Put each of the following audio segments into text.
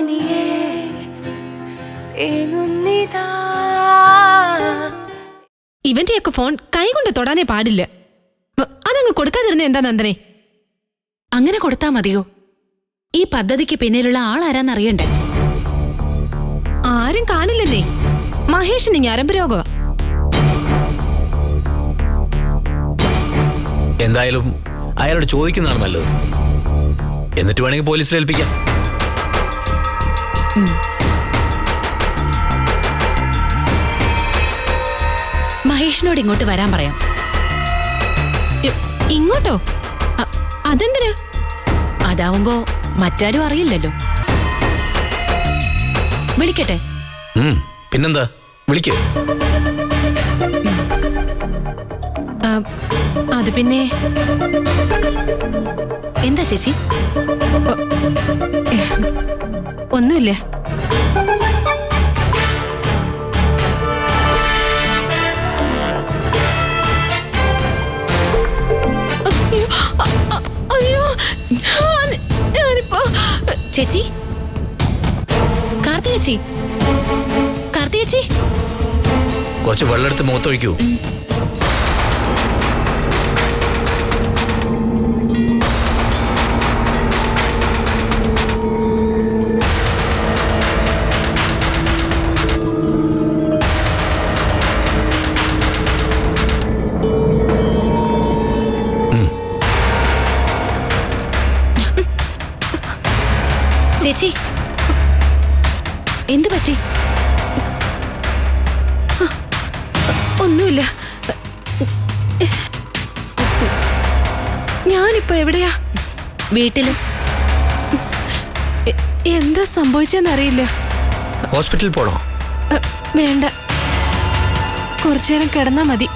തനിയെ തേങ്ങുന്നിതാ. ഇവന്റെയൊക്കെ ഫോൺ കൈകൊണ്ട് തൊടാനേ പാടില്ല. അതങ്ങ് കൊടുക്കാതിരുന്ന എന്താ നന്ദനെ? അങ്ങനെ കൊടുത്താ മതിയോ? ഈ പദ്ധതിക്ക് പിന്നിലുള്ള ആളാരാന്നറിയണ്ടേ? ആരും കാണില്ലെന്നേ. മഹേഷിന് ഞരമ്പ് രോഗമാ. എന്തായാലും അയാളോട് ചോദിക്കുന്നതാണ് നല്ലത്. എന്നിട്ട് വേണമെങ്കിൽ പോലീസിൽ ഏൽപ്പിക്കാം. മഹേഷിനോട് ഇങ്ങോട്ട് വരാൻ പറയാം. ഇങ്ങോട്ടോ? അതെന്തിനാ? അതാവുമ്പോ മറ്റാരും അറിയില്ലല്ലോ. വിളിക്കട്ടെ? പിന്നെന്താ, വിളിക്കേ. അത് പിന്നെ എന്താ ചേച്ചി? ഒന്നുമില്ല. ചേച്ചി, കാർത്തികേച്ചി, കാർത്തികേച്ചി, കുറച്ച് വെള്ളമെടുത്ത് മുഖത്തൊഴിക്കൂ. ചേച്ചി, എന്തു പറ്റി? ഒന്നുമില്ല. ഞാനിപ്പോ എവിടെയാ? വീട്ടില്. എന്താ സംഭവിച്ചെന്നറിയില്ല. ഹോസ്പിറ്റലിൽ പോണോ? വേണ്ട, കുറച്ചുനേരം കിടന്നാ മതി.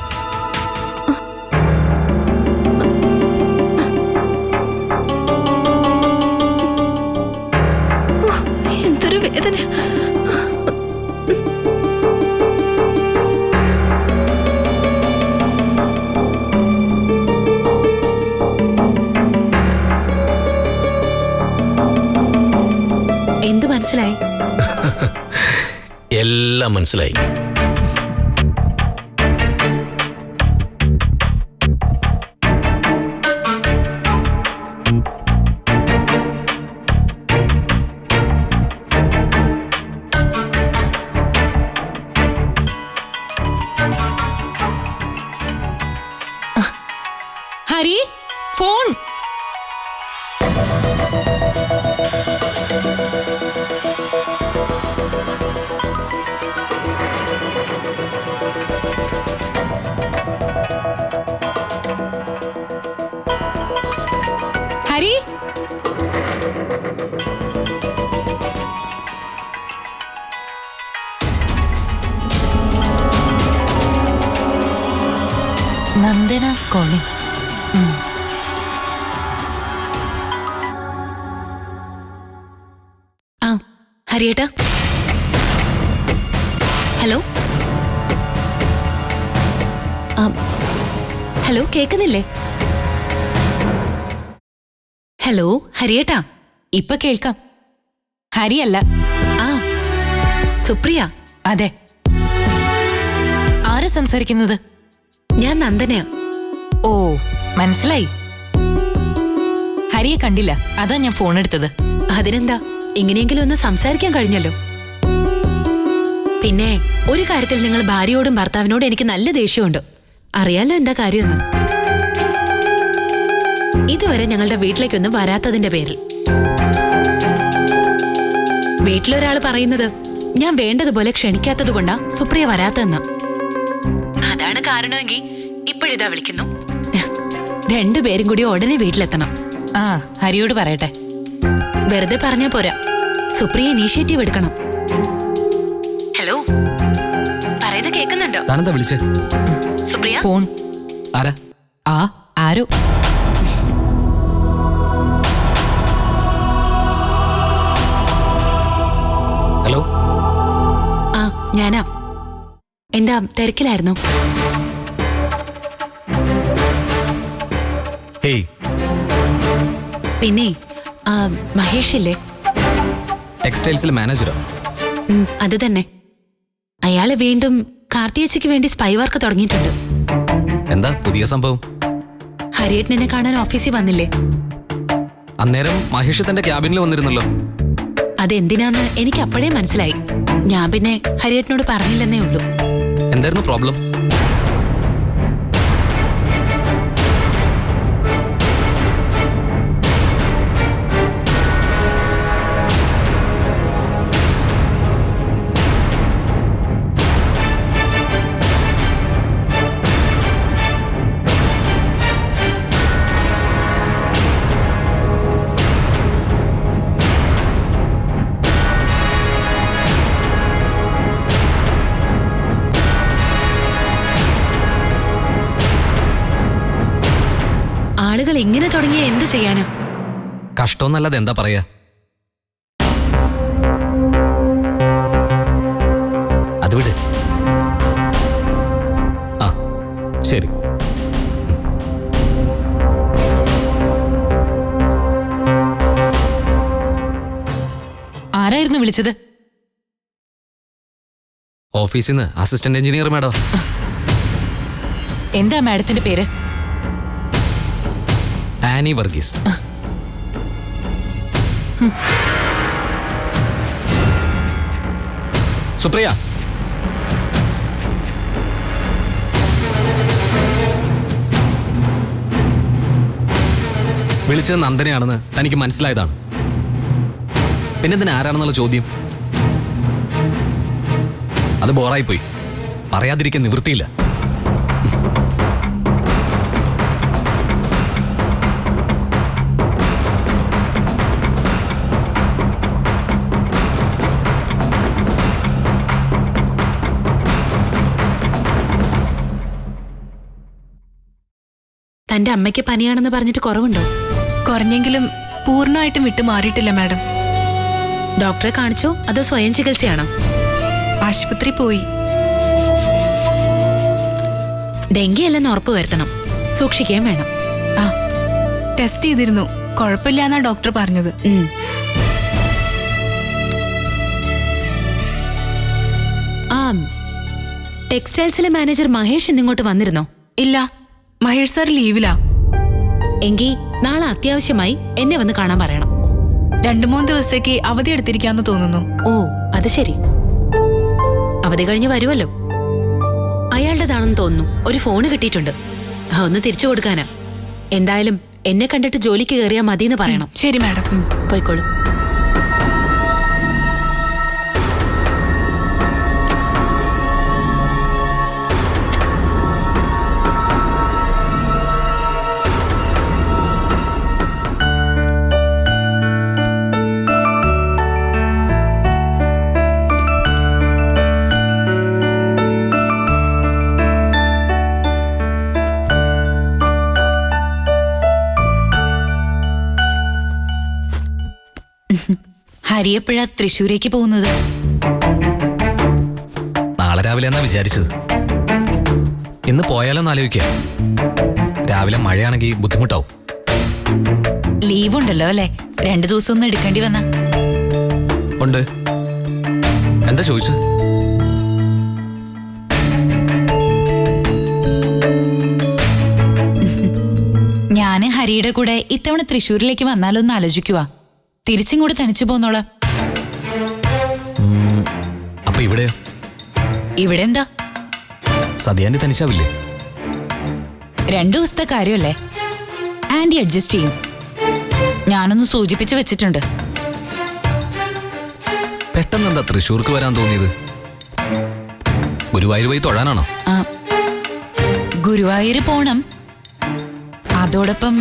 എന്തൊരു വേദന. എന്ത് മനസ്സിലായി? എല്ലാം മനസ്സിലായി. ഹരി, ഫോൺ. ഹരി, നന്ദന കോളിംഗ്. ആ, ഹരിയേട്ടാ. ഹലോ. ഹലോ, കേക്കുന്നില്ലേ? ഹലോ, ഹരിയേട്ടാ. ഇപ്പൊ കേൾക്കാം. ഹരിയല്ല. ആ, സുപ്രിയ. അതെ. ആരാ സംസാരിക്കുന്നത്? ഞാൻ നന്ദനയാ. ഓ, മനസ്സിലായി. ഹരിയെ കണ്ടില്ല, അതാ ഞാൻ ഫോൺ എടുത്തത്. അതിനെന്താ, ഇങ്ങനെയെങ്കിലും ഒന്ന് സംസാരിക്കാൻ കഴിഞ്ഞല്ലോ. പിന്നെ ഒരു കാര്യത്തിൽ നിങ്ങൾ ഭാര്യയോടും ഭർത്താവിനോടും എനിക്ക് നല്ല ദേഷ്യമുണ്ട്. അറിയാലോ എന്താ കാര്യമെന്ന്. ഇതുവരെ ഞങ്ങളുടെ വീട്ടിലേക്കൊന്നും വരാത്തതിന്റെ പേരിൽ. വീട്ടിലൊരാൾ പറയുന്നത് ഞാൻ വേണ്ടതുപോലെ ക്ഷണിക്കാത്തത് കൊണ്ടാ സുപ്രിയ വരാത്തതെന്ന്. അതാണ് കാരണമെങ്കിൽ ഇപ്പോഴിതാ വിളിക്കുന്നു. രണ്ടുപേരും കൂടി ഉടനെ വീട്ടിലെത്തണം. ആ, ഹരിയോട് പറയട്ടെ. വെറുതെ പറഞ്ഞാ പോരാ, സുപ്രിയ ഇനീഷ്യേറ്റീവ് എടുക്കണം. ഹലോ, പറയുന്നത് കേൾക്കുന്നുണ്ടോ? താനെന്താ വിളിച്ചേ? സുപ്രിയ ഫോൺ. ആരാ? ആരോ. ഹലോ. ആ, ഞാനാ. എന്താ, തിരക്കിലായിരുന്നു? ഹേയ്. പിന്നെ മഹേഷ് ഇല്ലേ? ടെക്സ്റ്റൈൽസിലെ മാനേജരോ? അത് തന്നെ. അയാള് വീണ്ടും കാർത്തിയേച്ചിക്ക് വേണ്ടി സ്പൈ വർക്ക് തുടങ്ങിയിട്ടുണ്ട്. എന്താ പുതിയ സംഭവം? ഹരിയേട്ടനെ കാണാൻ ഓഫീസിൽ വന്നില്ലേ? അന്നേരം മഹേഷ് തന്റെ ക്യാബിനിൽ വന്നിരുന്നല്ലോ. അതെന്തിനാന്ന് എനിക്ക് അപ്പോഴേ മനസ്സിലായി. ഞാൻ പിന്നെ ഹരിയേട്ടനോട് പറഞ്ഞില്ലെന്നേ ഉള്ളൂ. എന്തായിരുന്നു പ്രോബ്ലം? ആളുകൾ ഇങ്ങനെ തുടങ്ങിയ എന്ത് ചെയ്യാനാ? കഷ്ടമെന്നല്ലാതെ എന്താ പറയാ? അത് വിട്. ആ ശരി. ആരായിരുന്നു വിളിച്ചത്? ഓഫീസിൽ നിന്ന് അസിസ്റ്റന്റ് എഞ്ചിനീയർ മാഡം. എന്താ മാഡത്തിന്റെ പേര്? ആനി വർഗീസ്. സുപ്രിയ, വിളിച്ചത് നന്ദനയാണെന്ന് തനിക്ക് മനസ്സിലായതാണ്. പിന്നെന്തിനാ ആരാണെന്നുള്ള ചോദ്യം? അത് ബോറായിപ്പോയി. പറയാതിരിക്കാൻ നിവൃത്തിയില്ല. തന്റെ അമ്മയ്ക്ക് പനിയാണെന്ന് പറഞ്ഞിട്ട് കുറവുണ്ടോ? കുറഞ്ഞെങ്കിലും പൂർണ്ണമായിട്ടും വിട്ടു മാറിയിട്ടില്ല മാഡം. ഡോക്ടറെ കാണിച്ചോ അതോ സ്വയം ചികിത്സയാണോ? ആശുപത്രി പോയി. ഡെങ്കി അല്ലെന്ന് ഉറപ്പ് വരുത്തണം. സൂക്ഷിക്കുകയും വേണം. ആ, ടെസ്റ്റ് ചെയ്തിരുന്നു. കുഴപ്പമില്ലാന്നാ ഡോക്ടർ പറഞ്ഞത്. ആ, ടെക്സ്റ്റൈൽസിലെ മാനേജർ മഹേഷ് ഇന്നിങ്ങോട്ട് വന്നിരുന്നോ? ഇല്ല, മഹേഷ് സാർ ലീവിലാ. എങ്കിൽ നാളെ അത്യാവശ്യമായി എന്നെ വന്ന് കാണാൻ പറയണം. 2-3 ദിവസത്തേക്ക് അവധി എടുത്തിരിക്കാന്ന് തോന്നുന്നു. ഓ, അത് ശരി. അവധി കഴിഞ്ഞ് വരുമല്ലോ. അയാളുടേതാണെന്ന് തോന്നുന്നു. ഒരു ഫോണ് കിട്ടിയിട്ടുണ്ട്. ഒന്ന് തിരിച്ചു കൊടുക്കാനാ. എന്തായാലും എന്നെ കണ്ടിട്ട് ജോലിക്ക് കയറിയാൽ മതിയെന്ന് പറയണം. ശരി മാഡം. പോയിക്കോളൂ. ഹരി എപ്പോഴാ തൃശ്ശൂരേക്ക് പോകുന്നത്? നാളെ രാവിലെ എന്നാ വിചാരിച്ചത്. ഇന്ന് പോയാലോന്ന് ആലോചിക്കാം. രാവിലെ മഴയാണെങ്കിൽ ബുദ്ധിമുട്ടാവും. ലീവ് ഉണ്ടല്ലോ അല്ലേ? 2 ദിവസം ഒന്നും എടുക്കേണ്ടി വന്ന. ഉണ്ട്. എന്താ ചോദിച്ചത്? ഞാന് ഹരിയുടെ കൂടെ ഇത്തവണ തൃശ്ശൂരിലേക്ക് വന്നാലോ എന്ന് ആലോചിക്കുവാ. തിരിച്ചും കൂടെ തനിച്ചു പോന്നോളാം. അപ്പൊ ഇവിടെയോ? ഇവിടെ എന്താ? സതിയാന്റെ തനിച്ചാവില്ലേ? 2 ദിവസത്തെ കാര്യമല്ലേ? ആന്റി അഡ്ജസ്റ്റ് ചെയ്യും. ഞാനൊന്ന് സൂചിപ്പിച്ച് വെച്ചിട്ടുണ്ട്. പെട്ടെന്ന് എന്താ തൃശ്ശൂർക്ക് വരാൻ തോന്നിയത്? ഗുരുവായൂർ പോയി തൊഴാനാണോ? ഗുരുവായൂർ പോണം. അതോടൊപ്പം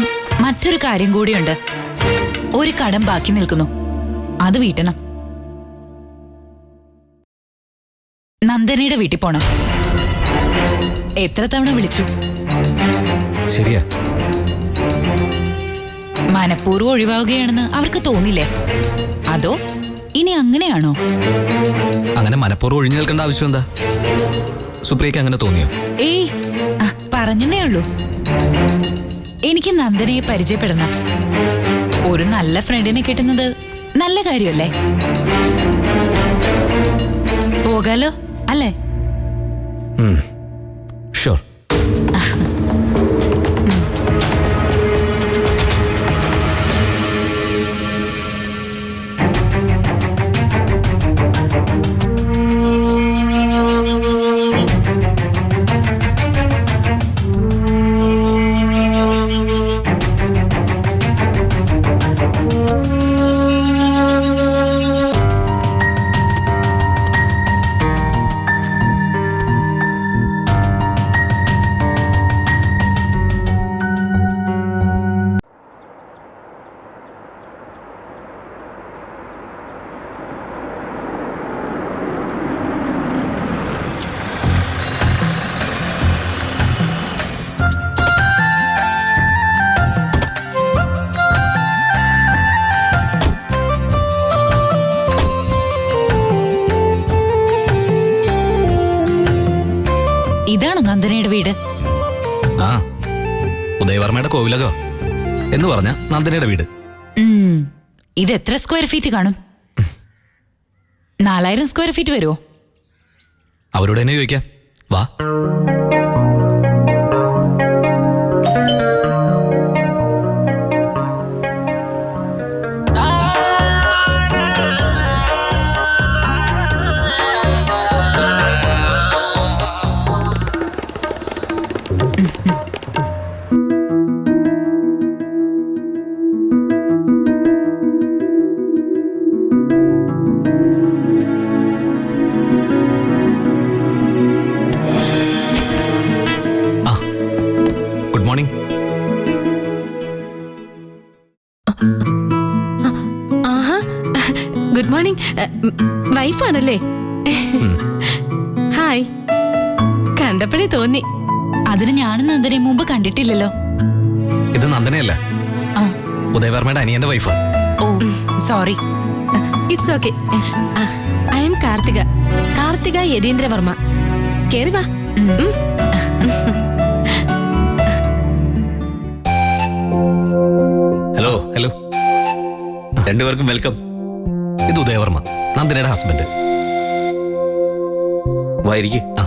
മറ്റൊരു കാര്യം കൂടിയുണ്ട്. ഒരു കടം ബാക്കി നിൽക്കുന്നു. അത് വീട്ടണം. നന്ദനയുടെ വീട്ടിൽ പോണം. എത്ര തവണ വിളിച്ചു? ശരിയാ. മനഃപൂർവ്വം ഒഴിവാവുകയാണെന്ന് അവർക്ക് തോന്നില്ലേ? അതോ ഇനി അങ്ങനെയാണോ? അങ്ങനെ മനഃപൂർവ്വം ഒഴിഞ്ഞു നിൽക്കേണ്ട ആവശ്യം എന്താ? സുപ്രിയക്ക് അങ്ങനെ തോന്നിയോ? ഏയ്, പറഞ്ഞതേ ഉള്ളൂ. എനിക്ക് നന്ദനയെ പരിചയപ്പെടണം. ഒരു നല്ല ഫ്രണ്ടിനെ കിട്ടുന്നത് നല്ല കാര്യമല്ലേ? പോകാലോ അല്ലേ? ഷുവർ. ഇതാണ് നന്ദനയുടെ വീട്. ആ, ഉദയവർമ്മയുടെ കോവിലകോ എന്ന് പറഞ്ഞ നന്ദനയുടെ വീട്. ഇത് എത്ര സ്ക്വയർ ഫീറ്റ് കാണും? 4000 സ്ക്വയർ ഫീറ്റ് വരുമോ? അവരോട് തന്നെ ചോദിക്കാം. വാ. Good morning. ആഹാ, ഗുഡ് മോർണിംഗ്. വൈഫാണല്ലേ? ഹായ്, കണ്ടപ്പോഴേ തോന്നി. അതിന് ഞാനും നന്ദനെ മുമ്പ് കണ്ടിട്ടില്ലല്ലോ. ഇത് നന്ദനയല്ല, ആ, ഉദയവർമ്മയുടെ അനിയന്റെ wife. Oh sorry. It's okay. I am Karthika, Karthika Yatheendravarma. കേറി വാ. ഹലോ. ഹലോ. രണ്ടുപേർക്കും വെൽക്കം. ഇത് ഉദയവർമ്മ, നന്ദനയുടെ ഹസ്ബൻഡ്. വായിരിക്കെ. ആ,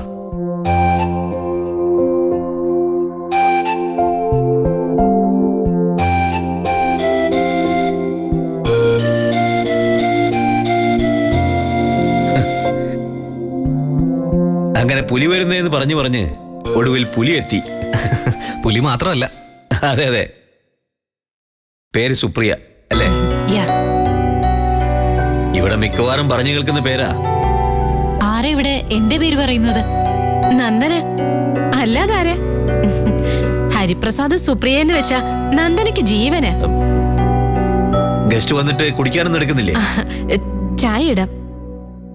അങ്ങനെ പുലി വരുന്നതെന്ന് പറഞ്ഞു പറഞ്ഞ് ഒടുവിൽ പുലി എത്തി. പുലി മാത്രമല്ല. അതെ അതെ, പേര് സുപ്രിയ അല്ലേ? യാ. ഇവിടെ മിക്കവാറും പറഞ്ഞു കേൾക്കുന്ന പേരാ. ആരാ ഇവിടെ എന്റെ പേര് പറയുന്നത്? നന്ദന അല്ലാതാരെ? ഹരിപ്രസാദ് സുപ്രിയ എന്ന് വെച്ചാ നന്ദനക്ക് ജീവന്. ഗസ്റ്റ് വന്നിട്ട് കുടിക്കാനൊന്നും എടുക്കുന്നില്ലേ? ചായ ഇടാം,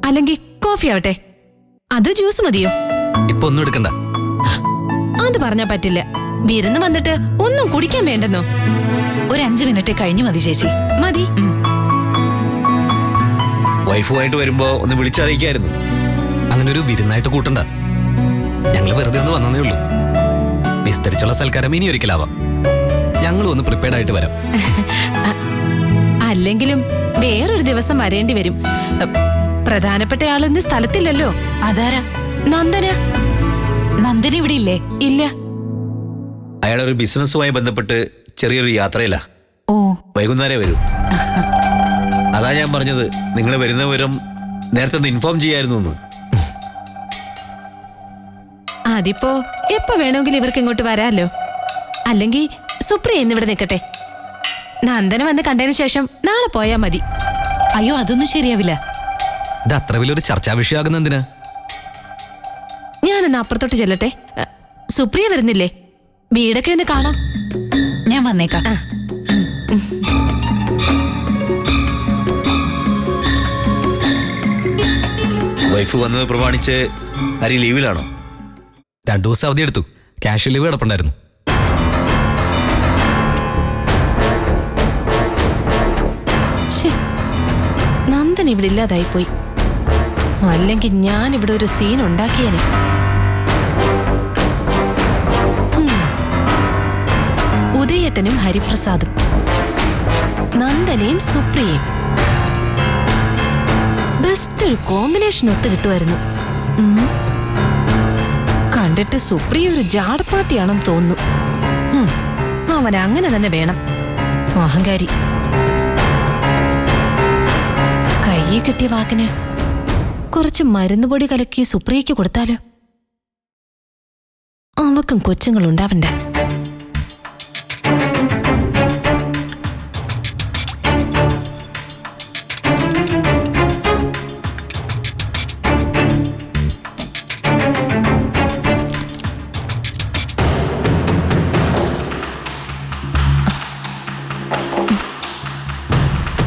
അല്ലെങ്കിൽ കോഫി ആവട്ടെ? അതോ ജ്യൂസ് മതിയോ? ഇപ്പൊ ഒന്നും എടുക്കണ്ട. അത് പറഞ്ഞാ പറ്റില്ല. വിരുന്ന് വന്നിട്ട് ഒന്നും കുടിക്കാൻ വേണ്ടെന്നോ? ഒരു 5 മിനിറ്റ് കഴിഞ്ഞു മതി ചേച്ചി. മതി. വൈഫുമായിട്ട് വരുമ്പോ ഒന്ന് വിളിച്ചറിയിക്കായിരുന്നു. അങ്ങനെ ഒരു വിരുന്നായിട്ട് കൂട്ടണ്ട. ഞങ്ങള് വെറുതെ ഒന്ന് വന്നേ ഉള്ളൂ. വിസ്തരിച്ചുള്ള സൽക്കാരം ഇനി ഒരിക്കലാവാം. ഞങ്ങളും ഒന്ന് പ്രിപ്പയർഡ് ആയിട്ട് വരാം. അല്ലെങ്കിലും വേറൊരു ദിവസം വരേണ്ടി വരും. പ്രധാനപ്പെട്ട ആളിന്ന് സ്ഥലത്തില്ലല്ലോ. അതാരാ? നന്ദന. നന്ദന ഇവിടെ ഇല്ലേ? ഇല്ല. അയാളൊരു ബിസിനസ്സുമായി ബന്ധപ്പെട്ട് ചെറിയൊരു യാത്രയില്ല. ഓ, വൈകുന്നേരം വരും. അതാ ഞാൻ പറഞ്ഞത്, നിങ്ങൾ വരുന്ന വിവരം നേരത്തെ ഒന്ന് ഇൻഫോം ചെയ്യായിരുന്നു എന്ന്. അതിപ്പോ എപ്പോ വേണമെങ്കിലും ഇവർക്ക് ഇങ്ങോട്ട് വരാല്ലോ. അല്ലെങ്കിൽ സുപ്രിയ ഇന്നിവിടെ നിൽക്കട്ടെ. നന്ദന വന്ന് കണ്ടതിന് ശേഷം നാളെ പോയാ മതി. അയ്യോ അതൊന്നും ശരിയാവില്ല. ഇത് അത്ര വലിയൊരു ചർച്ചാ വിഷയമാകുന്ന എന്തിനാ? ഞാനൊന്ന് അപ്പുറത്തോട്ട് ചെല്ലട്ടെ. സുപ്രിയ വരുന്നില്ലേ? വീടൊക്കെ ഒന്ന് കാണാം. ഞാൻ വന്നേക്കാം. വൈഫ് വന്നത് പ്രമാണിച്ച് ഹരി ലീവിലാണോ? 2 ദിവസം അവധി എടുത്തു. Cash leave കിടപ്പുണ്ടായിരുന്നു. നന്ദൻ ഇവിടെ ഇല്ലാതായിപ്പോയി. അല്ലെങ്കിൽ ഞാൻ ഇവിടെ ഒരു സീൻ ഉണ്ടാക്കിയേനെ. ഉദയേട്ടനും ഹരിപ്രസാദും, നന്ദനയും സുപ്രിയയും. ജസ്റ്റ് ഒരു കോമ്പിനേഷൻ ഒത്തു കിട്ടുമായിരുന്നു. ഉം. കണ്ടിട്ട് സുപ്രിയ ഒരു ജാടപ്പാട്ടിയാണെന്ന് തോന്നുന്നു. അവൻ അങ്ങനെ തന്നെ വേണം. അഹങ്കാരി. കയ്യിൽ കിട്ടിയ വാക്കിന് കുറച്ച് മരുന്നുപൊടി കലക്കി സുപ്രിയയ്ക്ക് കൊടുത്താലോ? അവക്കും കൊച്ചുങ്ങളുണ്ടാവണ്ടേ?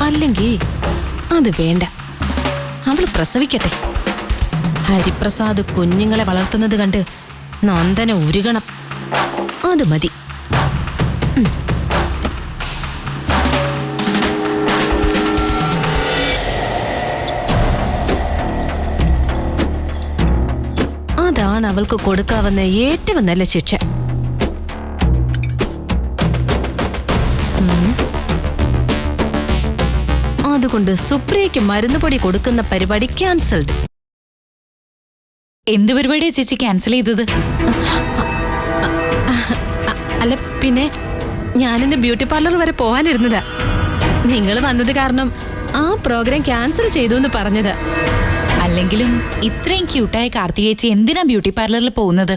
അല്ലെങ്കിൽ അത് വേണ്ട, അവള് പ്രസവിക്കട്ടെ. ഹരിപ്രസാദ് കുഞ്ഞുങ്ങളെ വളർത്തുന്നത് കണ്ട് നന്ദന ഉരുകണം. അത് മതി. അതാണ് അവൾക്ക് കൊടുക്കാവുന്ന ഏറ്റവും നല്ല ശിക്ഷ. അതുകൊണ്ട് സുപ്രിയയ്ക്ക് മരുന്നുപൊടി കൊടുക്കുന്ന പരിപാടി ക്യാൻസൽഡ്. എന്ത് പരിപാടിയാ ചേച്ചി ക്യാൻസൽ ചെയ്തത്? അല്ല പിന്നെ ഞാനിന്ന് ബ്യൂട്ടി പാർലർ വരെ പോവാനിരുന്നതാ. നിങ്ങൾ വന്നത് കാരണം ആ പ്രോഗ്രാം ക്യാൻസൽ ചെയ്തു എന്ന് പറഞ്ഞത്. അല്ലെങ്കിലും ഇത്രയും ക്യൂട്ടായ കാർത്തികേച്ചി എന്തിനാ ബ്യൂട്ടി പാർലറിൽ പോകുന്നത്?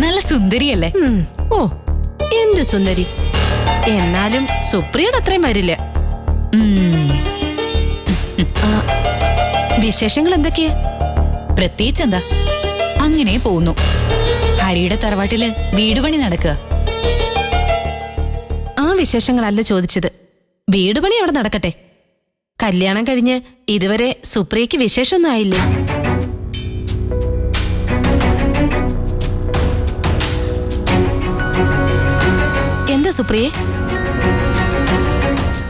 നല്ല സുന്ദരിയല്ലേ? ഓ എന്ത് സുന്ദരി. എന്നാലും സുപ്രിയയുടെ അത്രയും വരില്ല. വിശേഷങ്ങൾ എന്തൊക്കെയാ? പ്രത്യേകിച്ച് എന്താ, അങ്ങനെ പോകുന്നു. ഹരിയുടെ തറവാട്ടില് വീട് പണി നടക്കുക. ആ വിശേഷങ്ങളല്ല ചോദിച്ചത്. വീട് പണി അവിടെ നടക്കട്ടെ. കല്യാണം കഴിഞ്ഞ് ഇതുവരെ സുപ്രിയയ്ക്ക് വിശേഷമൊന്നും ആയില്ലേ? എന്താ സുപ്രിയെ?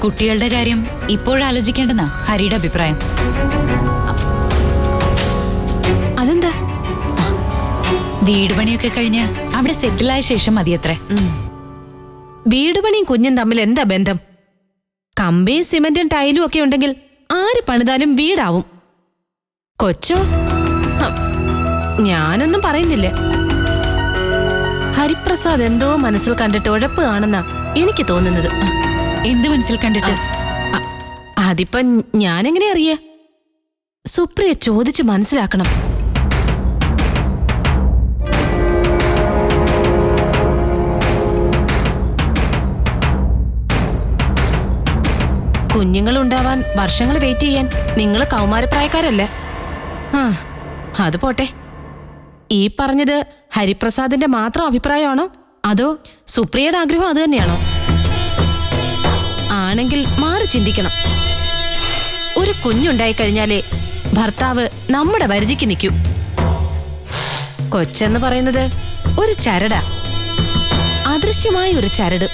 കുട്ടികളുടെ കാര്യം ഇപ്പോഴാലോചിക്കേണ്ടെന്നാ ഹരിയുടെ അഭിപ്രായം. അതെന്താ? വീട് പണിയൊക്കെ കഴിഞ്ഞ് അവിടെ സെറ്റിലായ ശേഷം മതിയത്രേ. വീട് പണിയും കുഞ്ഞും തമ്മിൽ എന്താ ബന്ധം? കമ്പിയും സിമന്റും ടൈലും ഒക്കെ ഉണ്ടെങ്കിൽ ആര് പണിതാലും വീടാവും. കൊച്ചോ? ഞാനൊന്നും പറയുന്നില്ല. ഹരിപ്രസാദ് എന്തോ മനസ്സിൽ കണ്ടിട്ട് ഉഴപ്പ് കാണുന്ന എനിക്ക് തോന്നുന്നത്. എന്ത് മനസ്സിൽ കണ്ടിട്ട്? അതിപ്പം ഞാനെങ്ങനെ അറിയാ? സുപ്രിയ ചോദിച്ച് മനസ്സിലാക്കണം. കുഞ്ഞുങ്ങളുണ്ടാവാൻ വർഷങ്ങൾ വെയിറ്റ് ചെയ്യാൻ നിങ്ങൾ കൗമാരപ്രായക്കാരല്ലേ? അത് പോട്ടെ. ഈ പറഞ്ഞത് ഹരിപ്രസാദിന്റെ മാത്രം അഭിപ്രായമാണോ അതോ സുപ്രിയയുടെ ആഗ്രഹം അത് തന്നെയാണോ? ആണെങ്കിൽ മാറി ചിന്തിക്കണം. ഒരു കുഞ്ഞുണ്ടായി കഴിഞ്ഞാലേ ഭർത്താവ് നമ്മുടെ വരുതിക്ക് നിൽക്കൂ. കൊച്ചെന്ന് പറയുന്നത് ഒരു ചരടാ, അദൃശ്യമായ ഒരു ചരട്.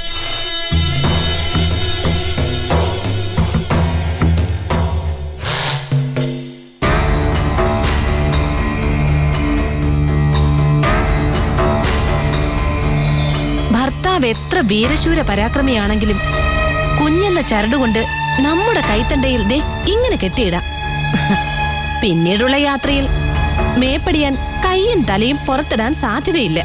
ഭർത്താവ് എത്ര വീരശൂര പരാക്രമിയാണെങ്കിലും കുഞ്ഞെന്ന ചരടുകൊണ്ട് നമ്മുടെ കൈത്തണ്ടയിൽ ദേ ഇങ്ങനെ കെട്ടിയിടാം. പിന്നീടുള്ള യാത്രയിൽ മേപ്പടിയാൻ കൈയും തലയും പുറത്തിടാൻ സാധ്യതയില്ല.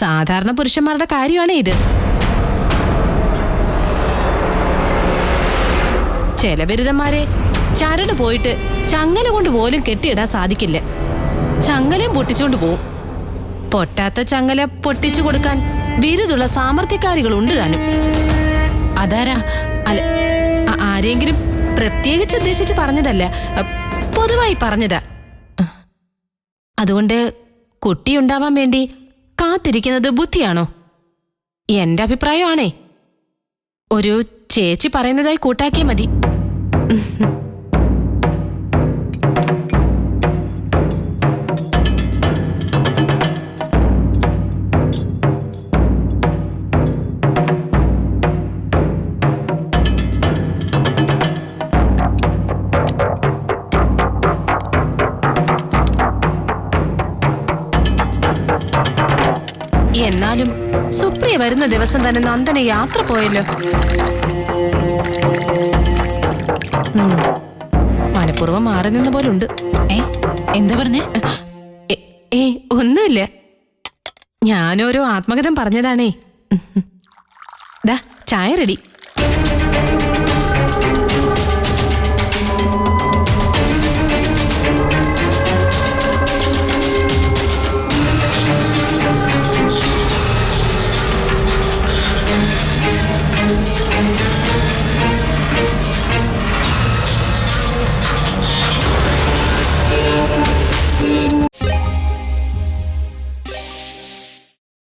സാധാരണ പുരുഷന്മാരുടെ കാര്യമാണ് ഇത്. ചില ബിരുദന്മാരെ ചരട് പോയിട്ട് ചങ്ങല കൊണ്ട് പോലും കെട്ടിയിടാൻ സാധിക്കില്ല. ചങ്ങലയും പൊട്ടിച്ചുകൊണ്ട് പോവും. പൊട്ടാത്ത ചങ്ങല പൊട്ടിച്ചു കൊടുക്കാൻ ബിരുദുള്ള സാമർത്ഥ്യക്കാരികളുണ്ട് താനും. അതാരാ? അല്ല, ആരെങ്കിലും പ്രത്യേകിച്ച് ഉദ്ദേശിച്ച് പറഞ്ഞതല്ല, പൊതുവായി പറഞ്ഞതാ. അതുകൊണ്ട് കുട്ടിയുണ്ടാവാൻ വേണ്ടി കാത്തിരിക്കുന്നത് ബുദ്ധിയാണോ? എന്റെ അഭിപ്രായമാണേ. ഒരു ചേച്ചി പറയുന്നതായി കൂട്ടാക്കിയാൽ മതി. എന്നാലും സുപ്രിയ അമ്മയെ വരുന്ന ദിവസം തന്നെ നന്ദനെ യാത്ര പോയല്ലോ. മനഃപൂർവ്വം മാറി നിന്ന പോലുണ്ട്. എന്താ പറഞ്ഞേ? ഒന്നുമില്ല, ഞാനോരോ ആത്മകഥം പറഞ്ഞതാണേ. ദാ ചായ റെഡി.